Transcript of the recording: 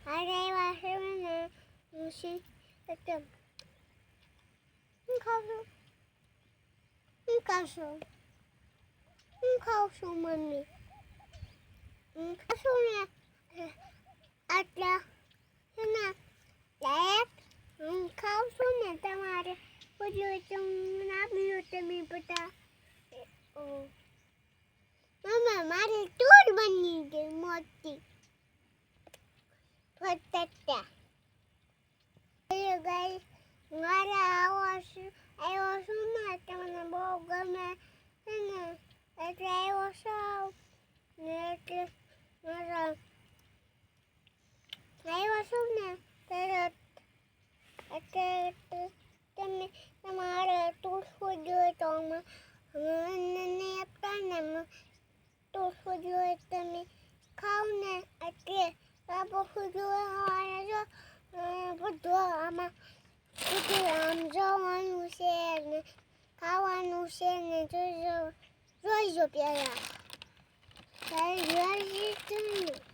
અરે વાસણે મુશી એકદમ હું ખાઉં છું મમ્મી ખાશું ને આટલા ને લાયક હું ખાઉં છું ને તમારે બધું તમને આપ્યું તમે બધા મમ્મા મારી ટૂર બની ગઈ મોટી ફટાટા ગાઈસ મારા આવ્યો છું ને તમને બહુ ગમે છે ને એટલે આવ્યો છું ને એટલે મારા આવ્યો છું ને તરત એટલે તમે તમારે ટૂર જોઈએ તો મને આપતા ને ટૂર જોઈએ તમે ખાવ ને એટલે બધું જો બધું આમાં બધું આમ જોવાનું છે ને ખાવાનું છે ને જોઈજો પહેલાં જોઈ